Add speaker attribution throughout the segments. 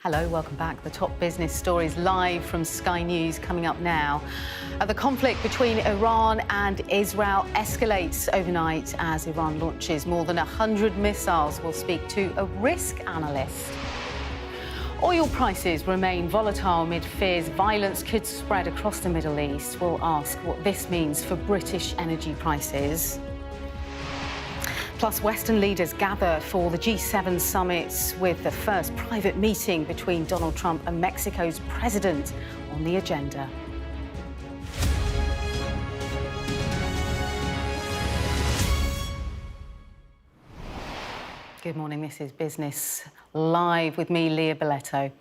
Speaker 1: Hello, welcome back. The top business stories live from Sky News coming up now. The conflict between Iran and Israel escalates overnight as Iran launches more than 100 missiles. We'll speak to a risk analyst. Oil prices remain volatile amid fears violence could spread across the Middle East. We'll ask what this means for British energy prices. Plus, Western leaders gather for the G7 summit with the first private meeting between Donald Trump and Mexico's president on the agenda. Good morning, this is Business Live with me, Leah Boleto.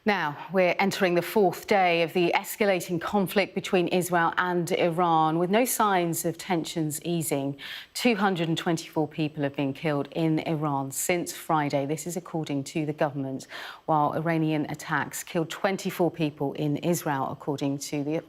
Speaker 1: Now, we're entering the fourth day of the escalating conflict between Israel and Iran, with no signs of tensions easing. 224 people have been killed in Iran since Friday. This is according to the government, while Iranian attacks killed 24 people in Israel, according to the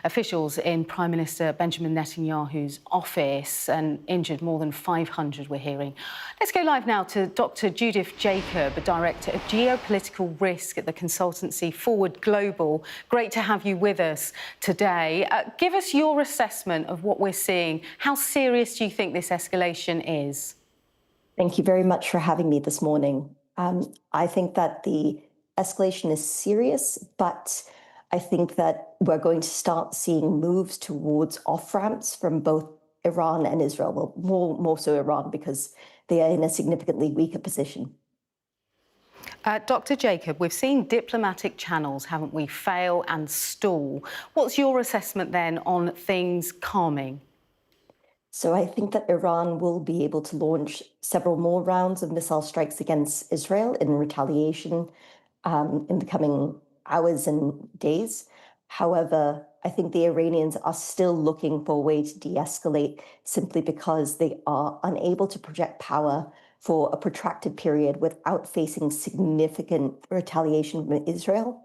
Speaker 1: officials in Prime Minister Benjamin Netanyahu's office, and injured more than 500, we're hearing. Let's go live now to Dr. Judith Jacob, Director of Geopolitical Risk at the consultancy Forward Global. Great to have you with us today. Give us your assessment of what we're seeing. How serious do you think this escalation is?
Speaker 2: Thank you very much for having me this morning. I think that the escalation is serious, but I think that we're going to start seeing moves towards off-ramps from both Iran and Israel. Well, more so Iran, because they are in a significantly weaker position.
Speaker 1: Dr. Jacob, we've seen diplomatic channels, haven't we, fail and stall. What's your assessment then on things calming?
Speaker 2: So I think that Iran will be able to launch several more rounds of missile strikes against Israel in retaliation in the coming hours and days. However, I think the Iranians are still looking for a way to de-escalate simply because they are unable to project power for a protracted period without facing significant retaliation from Israel.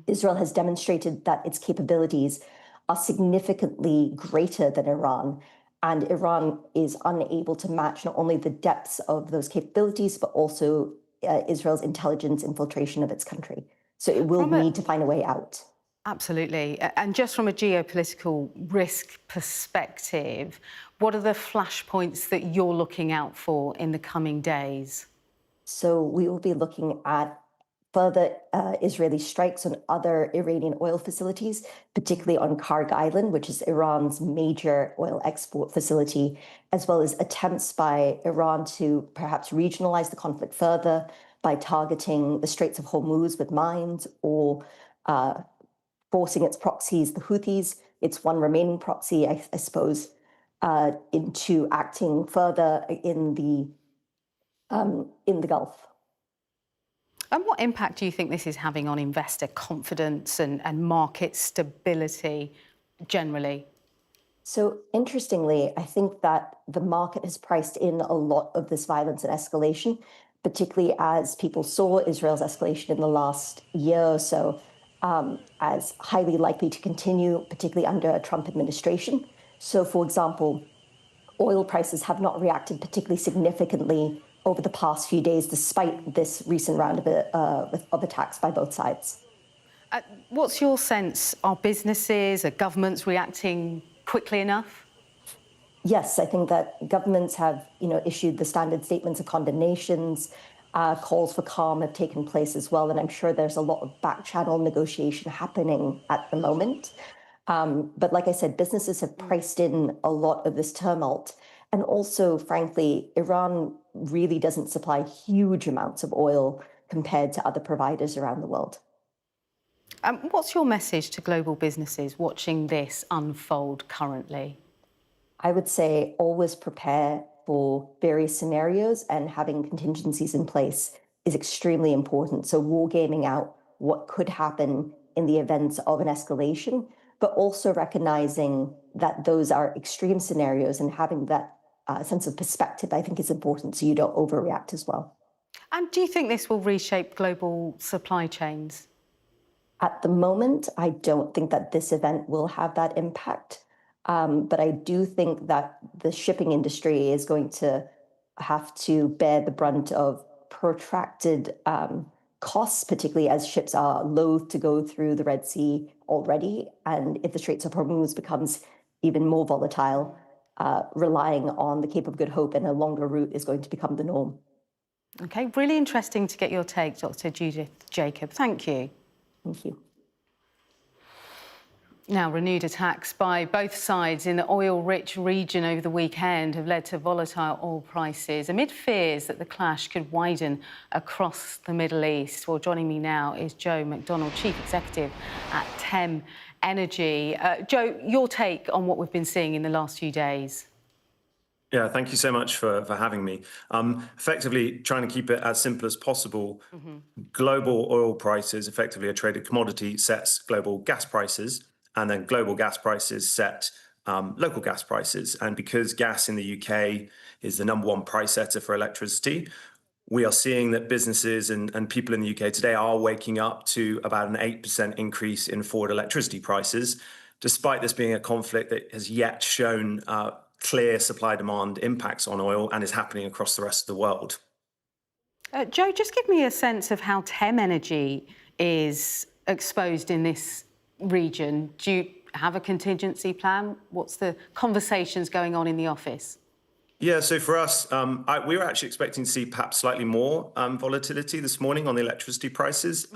Speaker 2: Israel has demonstrated that its capabilities are significantly greater than Iran, and Iran is unable to match not only the depths of those capabilities, but also Israel's intelligence infiltration of its country. So it will need to find a way out.
Speaker 1: Absolutely. And just from a geopolitical risk perspective, what are the flashpoints that you're looking out for in the coming days?
Speaker 2: So we will be looking at further Israeli strikes on other Iranian oil facilities, particularly on Karg Island, which is Iran's major oil export facility, as well as attempts by Iran to perhaps regionalize the conflict further by targeting the Straits of Hormuz with mines, or forcing its proxies, the Houthis, its one remaining proxy, I suppose, into acting further in the Gulf.
Speaker 1: And what impact do you think this is having on investor confidence and market stability generally?
Speaker 2: So interestingly, I think that the market has priced in a lot of this violence and escalation, particularly as people saw Israel's escalation in the last year or so as highly likely to continue, particularly under a Trump administration. So, for example, oil prices have not reacted particularly significantly over the past few days, despite this recent round of attacks by both sides.
Speaker 1: What's your sense? Are businesses, are governments reacting quickly enough?
Speaker 2: Yes, I think that governments have, issued the standard statements of condemnations. Calls for calm have taken place as well, and I'm sure there's a lot of back-channel negotiation happening at the moment. But like I said, businesses have priced in a lot of this tumult. And also, frankly, Iran really doesn't supply huge amounts of oil compared to other providers around the world.
Speaker 1: What's your message to global businesses watching this unfold currently?
Speaker 2: I would say always prepare for various scenarios, and having contingencies in place is extremely important. So wargaming out what could happen in the event of an escalation, but also recognizing that those are extreme scenarios, and having that sense of perspective, I think, is important so you don't overreact as well.
Speaker 1: And do you think this will reshape global supply chains?
Speaker 2: At the moment, I don't think that this event will have that impact. But I do think that the shipping industry is going to have to bear the brunt of protracted costs, particularly as ships are loath to go through the Red Sea already. And if the Straits of Hormuz becomes even more volatile, relying on the Cape of Good Hope and a longer route is going to become the norm.
Speaker 1: OK, really interesting to get your take, Dr. Judith Jacob. Thank you.
Speaker 2: Thank you.
Speaker 1: Now, renewed attacks by both sides in the oil-rich region over the weekend have led to volatile oil prices amid fears that the clash could widen across the Middle East. Well, joining me now is Joe McDonald, Chief Executive at TEM Energy. Joe, your take on what we've been seeing in the last few days?
Speaker 3: Yeah, thank you so much for having me. Effectively, trying to keep it as simple as possible, global oil prices, effectively a traded commodity, sets global gas prices, and then global gas prices set local gas prices. And because gas in the UK is the #1 price setter for electricity, we are seeing that businesses and people in the UK today are waking up to about an 8% increase in forward electricity prices, despite this being a conflict that has yet shown clear supply-demand impacts on oil and is happening across the rest of the world.
Speaker 1: Joe, just give me a sense of how TEM Energy is exposed in this region. Do you have a contingency plan? What's the conversations going on in the office?
Speaker 3: Yeah, so for us, we were actually expecting to see perhaps slightly more volatility this morning on the electricity prices.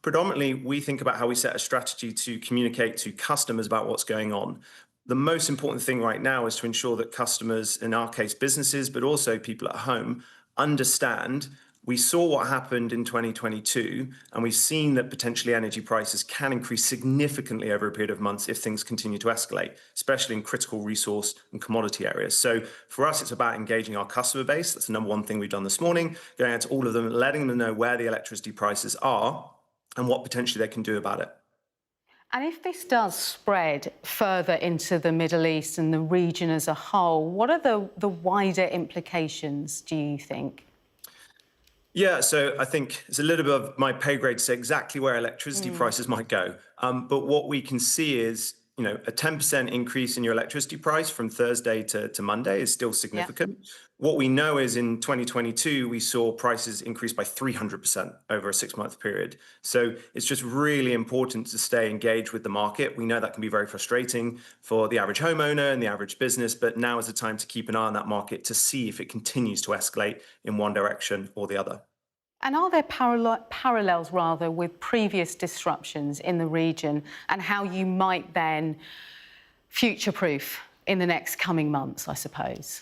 Speaker 3: Predominantly, we think about how we set a strategy to communicate to customers about what's going on. The most important thing right now is to ensure that customers, in our case businesses, but also people at home, understand we saw what happened in 2022, and we've seen that potentially energy prices can increase significantly over a period of months if things continue to escalate, especially in critical resource and commodity areas. So for us, it's about engaging our customer base. That's the #1 thing we've done this morning, going out to all of them, letting them know where the electricity prices are and what potentially they can do about it.
Speaker 1: And if this does spread further into the Middle East and the region as a whole, what are the wider implications, do you think?
Speaker 3: Yeah, so I think it's a little bit of my pay grade to say exactly where electricity prices might go. But what we can see is, a 10% increase in your electricity price from Thursday to Monday is still significant. Yeah. What we know is in 2022, we saw prices increase by 300% over a 6-month period. So it's just really important to stay engaged with the market. We know that can be very frustrating for the average homeowner and the average business, but now is the time to keep an eye on that market to see if it continues to escalate in one direction or the other.
Speaker 1: And are there parallels, rather, with previous disruptions in the region and how you might then future-proof in the next coming months, I suppose?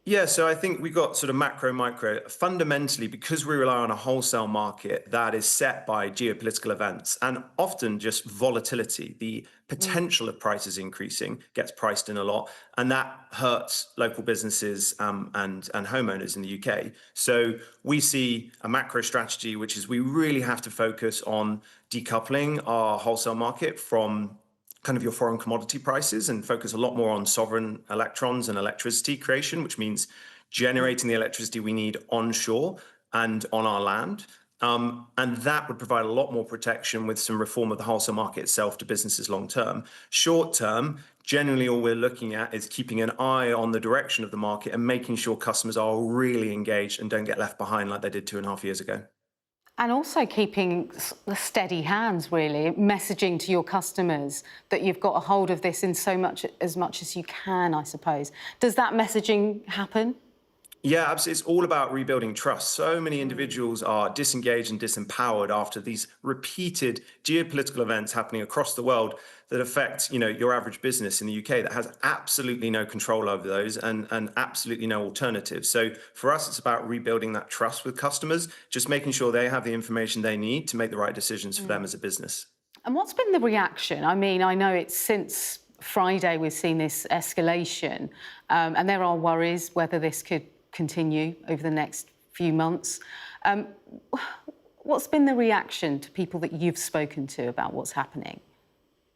Speaker 3: Yeah, so I think we've got sort of macro, micro. Fundamentally, because we rely on a wholesale market that is set by geopolitical events and often just volatility, the potential of prices increasing gets priced in a lot, and that hurts local businesses and homeowners in the UK. So we see a macro strategy, which is we really have to focus on decoupling our wholesale market from kind of your foreign commodity prices and focus a lot more on sovereign electrons and electricity creation, which means generating the electricity we need onshore and on our land. And that would provide a lot more protection with some reform of the wholesale market itself to businesses long term. Short term, generally all we're looking at is keeping an eye on the direction of the market and making sure customers are really engaged and don't get left behind like they did 2.5 years ago.
Speaker 1: And also keeping steady hands, really, messaging to your customers that you've got a hold of this in as much as you can, I suppose. Does that messaging happen?
Speaker 3: Yeah, absolutely. It's all about rebuilding trust. So many individuals are disengaged and disempowered after these repeated geopolitical events happening across the world that affect, your average business in the UK that has absolutely no control over those and absolutely no alternatives. So for us, it's about rebuilding that trust with customers, just making sure they have the information they need to make the right decisions for them as a business.
Speaker 1: And what's been the reaction? I mean, I know it's since Friday we've seen this escalation, and there are worries whether this could continue over the next few months. What's been the reaction to people that you've spoken to about what's happening?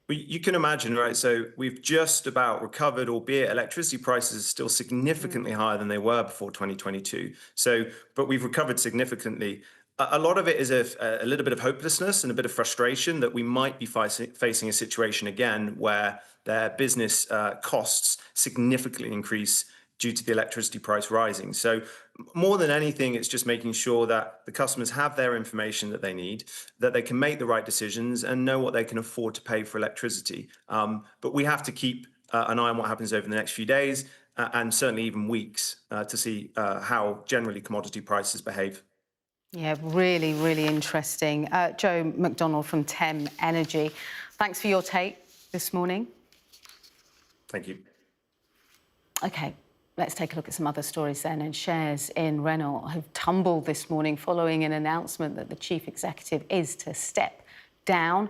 Speaker 3: Well, you can imagine, right? So we've just about recovered, albeit electricity prices are still significantly higher than they were before 2022. But we've recovered significantly. A lot of it is a little bit of hopelessness and a bit of frustration that we might be facing a situation again where their business costs significantly increase due to the electricity price rising. So more than anything, it's just making sure that the customers have their information that they need, that they can make the right decisions and know what they can afford to pay for electricity. But we have to keep an eye on what happens over the next few days and certainly even weeks to see how generally commodity prices behave.
Speaker 1: Yeah, really, really interesting. Joe McDonald from Tem Energy, thanks for your take this morning.
Speaker 3: Thank you.
Speaker 1: OK, let's take a look at some other stories then. And shares in Renault have tumbled this morning following an announcement that the chief executive is to step down.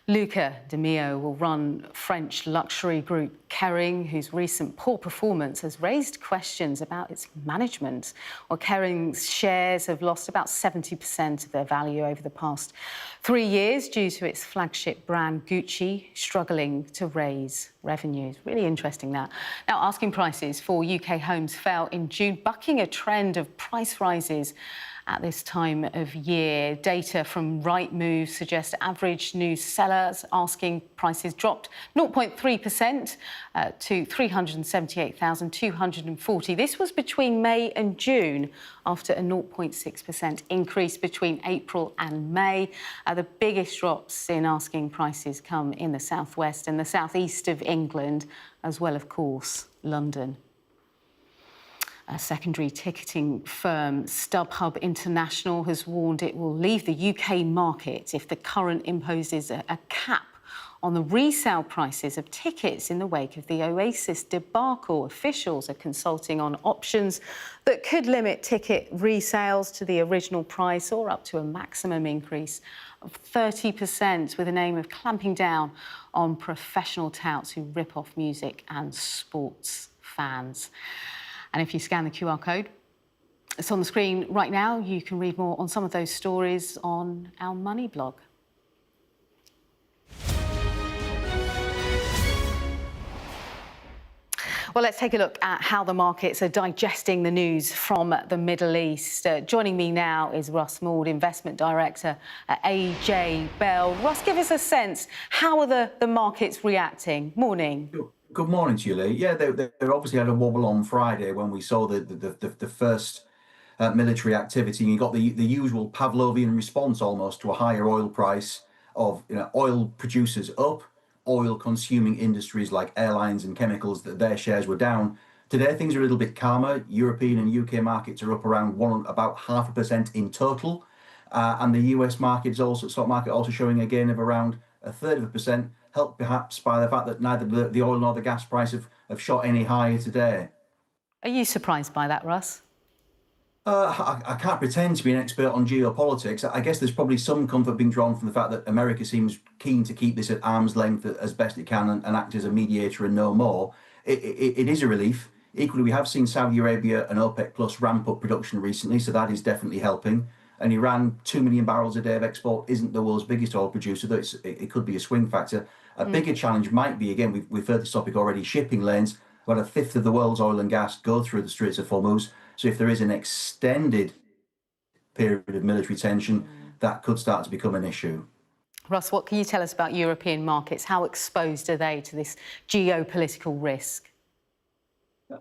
Speaker 1: Luca De Meo will run French luxury group Kering, whose recent poor performance has raised questions about its management. Well, Kering's shares have lost about 70% of their value over the past 3 years due to its flagship brand Gucci struggling to raise revenues. Really interesting that. Now, asking prices for UK homes fell in June, bucking a trend of price rises at this time of year. Data from Rightmove suggests average new sellers asking prices dropped 0.3% to 378,240. This was between May and June, after a 0.6% increase between April and May. The biggest drops in asking prices come in the southwest and the southeast of England, as well, of course, London. A secondary ticketing firm, StubHub International, has warned it will leave the UK market if the current imposes a cap on the resale prices of tickets in the wake of the Oasis debacle. Officials are consulting on options that could limit ticket resales to the original price or up to a maximum increase of 30%, with an aim of clamping down on professional touts who rip off music and sports fans. And if you scan the QR code, it's on the screen right now. You can read more on some of those stories on our Money blog. Well, let's take a look at how the markets are digesting the news from the Middle East. Joining me now is Russ Maud, Investment Director at AJ Bell. Russ, give us a sense. How are the markets reacting? Morning.
Speaker 4: Good morning to you, Lee. Yeah, they obviously had a wobble on Friday when we saw the first military activity. And you got the usual Pavlovian response almost to a higher oil price of oil producers up, oil consuming industries like airlines and chemicals, that their shares were down. Today things are a little bit calmer. European and UK markets are up around about 0.5% in total, and the US market is also stock market also showing a gain of around 1/3%. Helped perhaps by the fact that neither the oil nor the gas price have shot any higher today.
Speaker 1: Are you surprised by that, Russ?
Speaker 4: I can't pretend to be an expert on geopolitics. I guess there's probably some comfort being drawn from the fact that America seems keen to keep this at arm's length as best it can and act as a mediator and no more. It is a relief. Equally, we have seen Saudi Arabia and OPEC Plus ramp up production recently, so that is definitely helping. And Iran, 2 million barrels a day of export, isn't the world's biggest oil producer, though it could be a swing factor. A bigger challenge might be, again, we've heard this topic already, shipping lanes. About 1/5 of the world's oil and gas go through the Straits of Hormuz. So if there is an extended period of military tension, that could start to become an issue.
Speaker 1: Russ, what can you tell us about European markets? How exposed are they to this geopolitical risk?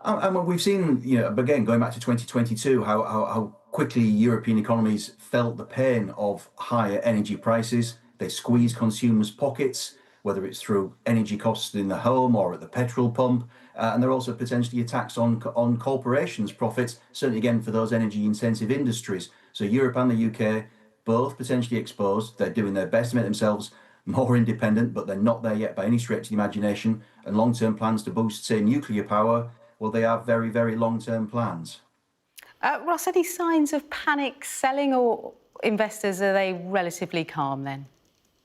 Speaker 4: And we've seen, again, going back to 2022, how quickly European economies felt the pain of higher energy prices. They squeeze consumers' pockets, whether it's through energy costs in the home or at the petrol pump. And they're also potentially a tax on corporations' profits, certainly again for those energy-intensive industries. So Europe and the UK, both potentially exposed. They're doing their best to make themselves more independent, but they're not there yet by any stretch of the imagination. And long-term plans to boost, say, nuclear power, well, they are very, very long-term plans.
Speaker 1: Ross, any signs of panic selling, or investors, are they relatively calm then?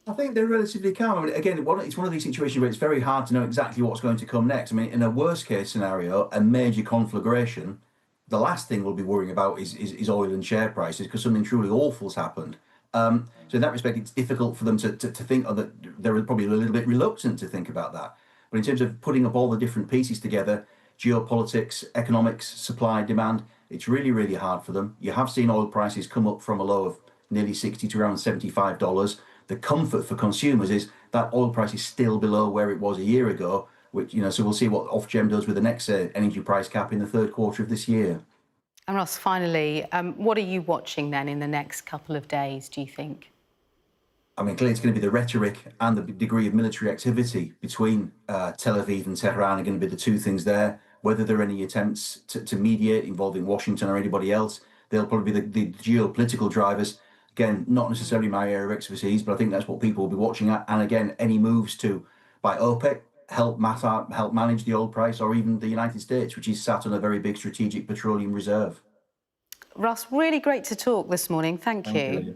Speaker 4: I think they're relatively calm. I mean, again, it's one of these situations where it's very hard to know exactly what's going to come next. I mean, in a worst-case scenario, a major conflagration, the last thing we'll be worrying about is oil and share prices, because something truly awful's happened. So in that respect, it's difficult for them to think that they're probably a little bit reluctant to think about that. But in terms of putting up all the different pieces together, geopolitics, economics, supply, demand, it's really, really hard for them. You have seen oil prices come up from a low of nearly $60 to around $75. The comfort for consumers is that oil price is still below where it was a year ago, which, so we'll see what Ofgem does with the next energy price cap in the third quarter of this year.
Speaker 1: And Ross, finally, what are you watching then in the next couple of days, do you think?
Speaker 4: I mean, clearly it's going to be the rhetoric and the degree of military activity between Tel Aviv and Tehran are going to be the two things there. Whether there are any attempts to mediate involving Washington or anybody else, they'll probably be the geopolitical drivers. Again, not necessarily my area of expertise, but I think that's what people will be watching at. And again, any moves by OPEC help manage the oil price, or even the United States, which is sat on a very big strategic petroleum reserve.
Speaker 1: Ross, really great to talk this morning. Thank you.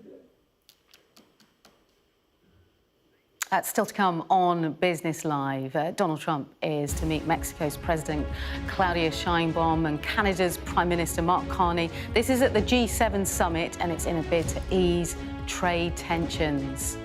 Speaker 1: Still to come on Business Live, Donald Trump is to meet Mexico's President Claudia Sheinbaum and Canada's Prime Minister Mark Carney. This is at the G7 summit, and it's in a bid to ease trade tensions.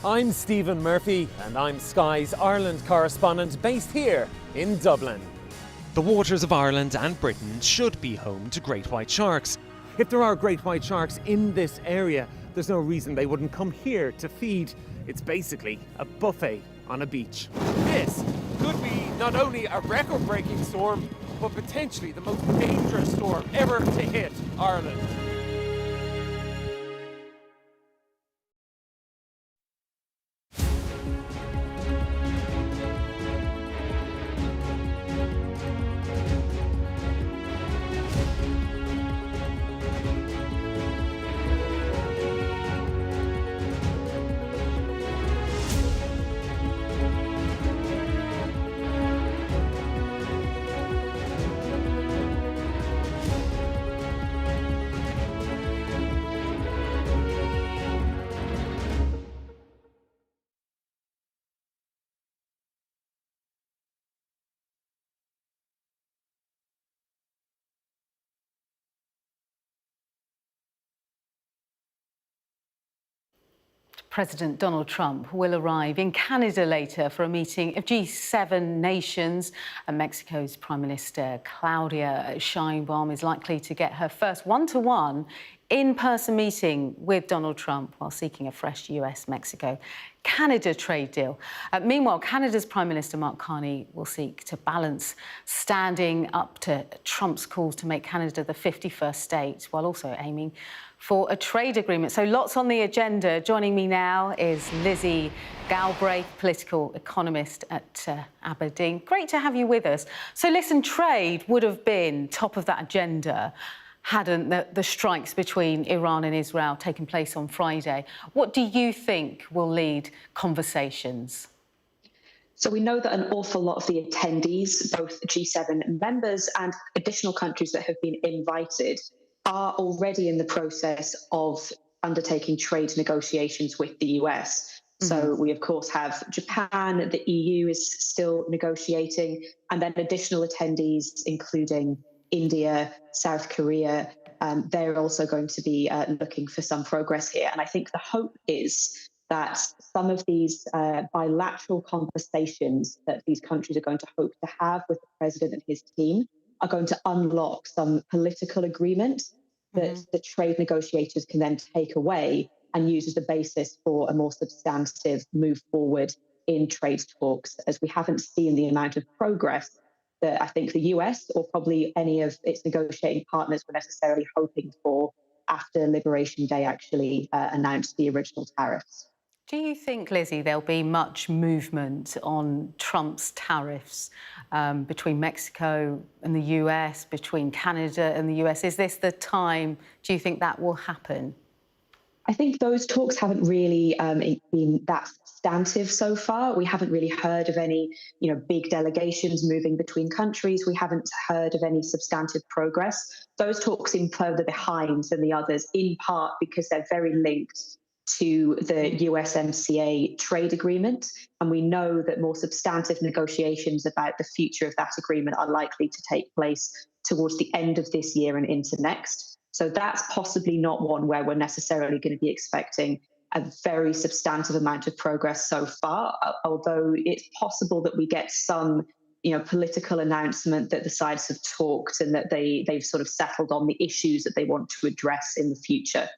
Speaker 5: I'm Stephen Murphy, and I'm Sky's Ireland correspondent based here in Dublin.
Speaker 6: The waters of Ireland and Britain should be home to great white sharks.
Speaker 5: If there are great white sharks in this area, there's no reason they wouldn't come here to feed. It's basically a buffet on a beach.
Speaker 7: This could be not only a record-breaking storm, but potentially the most dangerous storm ever to hit Ireland.
Speaker 1: President Donald Trump will arrive in Canada later for a meeting of G7 nations, and Mexico's Prime Minister Claudia Sheinbaum is likely to get her first one-to-one in-person meeting with Donald Trump while seeking a fresh US-Mexico-Canada trade deal. Meanwhile, Canada's Prime Minister Mark Carney will seek to balance standing up to Trump's calls to make Canada the 51st state while also aiming for a trade agreement. So lots on the agenda. Joining me now is Lizzie Galbraith, political economist at Aberdeen. Great to have you with us. So listen, trade would have been top of that agenda. hadn't the strikes between Iran and Israel taken place on Friday. What do you think will lead conversations?
Speaker 8: So we know that an awful lot of the attendees, both G7 members and additional countries that have been invited, are already in the process of undertaking trade negotiations with the US. So we, of course, have Japan, the EU is still negotiating, and then additional attendees, including India, South Korea, they're also going to be looking for some progress here. And I think the hope is that some of these bilateral conversations that these countries are going to hope to have with the president and his team are going to unlock some political agreement that the trade negotiators can then take away and use as the basis for a more substantive move forward in trade talks, as we haven't seen the amount of progress that I think the US or probably any of its negotiating partners were necessarily hoping for after Liberation Day actually announced the original tariffs.
Speaker 1: Do you think, Lizzie, there'll be much movement on Trump's tariffs between Mexico and the US, between Canada and the US? Is this the time, do you think that will happen?
Speaker 8: I think those talks haven't really been that substantive so far. We haven't really heard of any, big delegations moving between countries. We haven't heard of any substantive progress. Those talks seem further behind than the others, in part because they're very linked to the USMCA trade agreement. And we know that more substantive negotiations about the future of that agreement are likely to take place towards the end of this year and into next. So that's possibly not one where we're necessarily going to be expecting a very substantive amount of progress so far, although it's possible that we get some political announcement that the sides have talked and that they've sort of settled on the issues that they want to address in the future.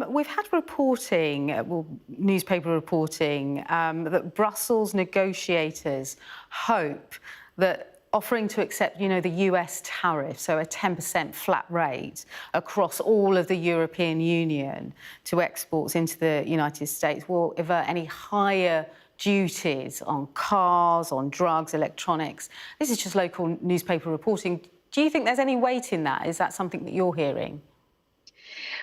Speaker 1: We've had reporting, newspaper reporting, that Brussels negotiators hope that offering to accept, the US tariff, so a 10% flat rate across all of the European Union to exports into the United States will avert any higher duties on cars, on drugs, electronics. This is just local newspaper reporting. Do you think there's any weight in that? Is that something that you're hearing?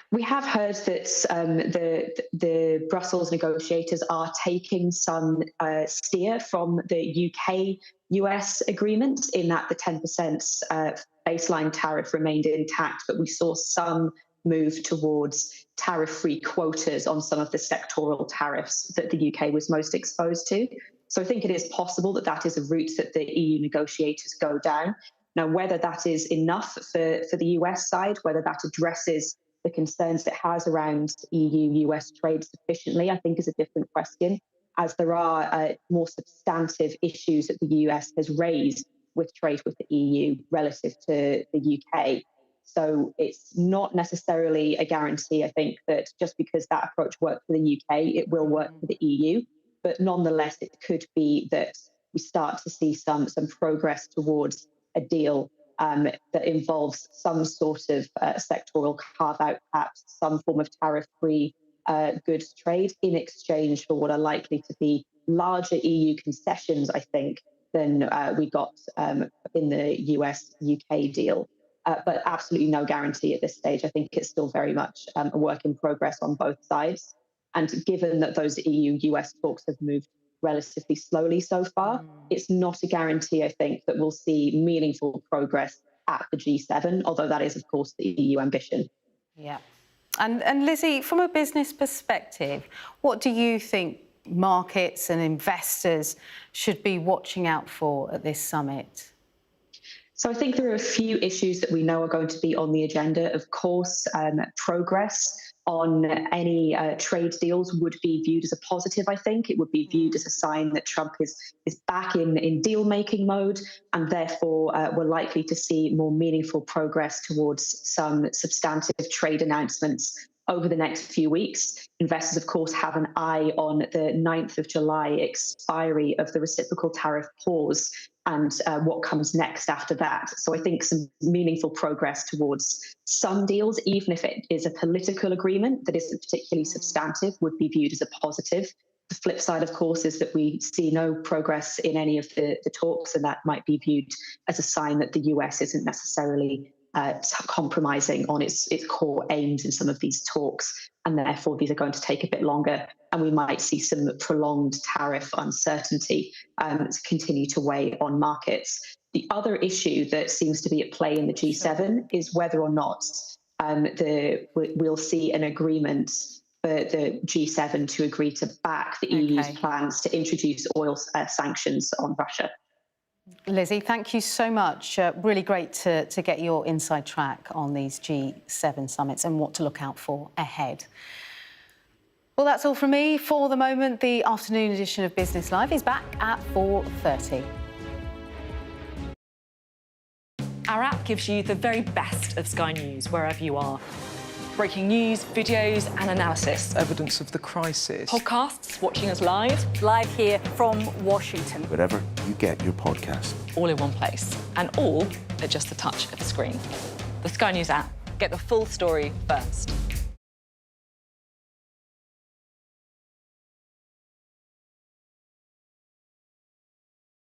Speaker 8: We have heard that the Brussels negotiators are taking some steer from the UK-US agreement, in that the 10% baseline tariff remained intact, but we saw some move towards tariff-free quotas on some of the sectoral tariffs that the UK was most exposed to. So I think it is possible that that is a route that the EU negotiators go down. Now, whether that is enough for the US side, whether that addresses the concerns it has around EU-US trade sufficiently, I think is a different question, as there are more substantive issues that the US has raised with trade with the EU relative to the UK. So it's not necessarily a guarantee, I think, that just because that approach worked for the UK, it will work for the EU. But nonetheless, it could be that we start to see some progress towards a deal that involves some sort of sectoral carve-out, perhaps some form of tariff-free goods trade in exchange for what are likely to be larger EU concessions, I think, than we got in the US-UK deal. But absolutely no guarantee at this stage. I think it's still very much a work in progress on both sides. And given that those EU-US talks have moved relatively slowly so far, it's not a guarantee, I think, that we'll see meaningful progress at the G7, although that is, of course, the EU ambition.
Speaker 1: Yeah. And Lizzie, from a business perspective, what do you think markets and investors should be watching out for at this summit?
Speaker 8: So I think there are a few issues that we know are going to be on the agenda. Of course, progress on any trade deals would be viewed as a positive, I think. It would be viewed as a sign that Trump is back in deal-making mode, and therefore we're likely to see more meaningful progress towards some substantive trade announcements over the next few weeks. Investors, of course, have an eye on the 9th of July expiry of the reciprocal tariff pause and what comes next after that. So I think some meaningful progress towards some deals, even if it is a political agreement that isn't particularly substantive, would be viewed as a positive. The flip side, of course, is that we see no progress in any of the talks, and that might be viewed as a sign that the US isn't necessarily compromising on its core aims in some of these talks, and therefore these are going to take a bit longer, and we might see some prolonged tariff uncertainty continue to weigh on markets. The other issue that seems to be at play in the G7 is whether or not we'll see an agreement for the G7 to agree to back the EU's plans to introduce oil sanctions on Russia.
Speaker 1: Lizzie, thank you so much. Really great to get your inside track on these G7 summits and what to look out for ahead. Well, that's all from me for the moment. The afternoon edition of Business Live is back at 4:30.
Speaker 9: Our app gives you the very best of Sky News wherever you are. Breaking news, videos and analysis.
Speaker 10: Evidence of the crisis.
Speaker 9: Podcasts, watching us live.
Speaker 11: Live here from Washington.
Speaker 10: Wherever you get your podcast.
Speaker 9: All in one place. And all at just the touch of a screen. The Sky News app. Get the full story first.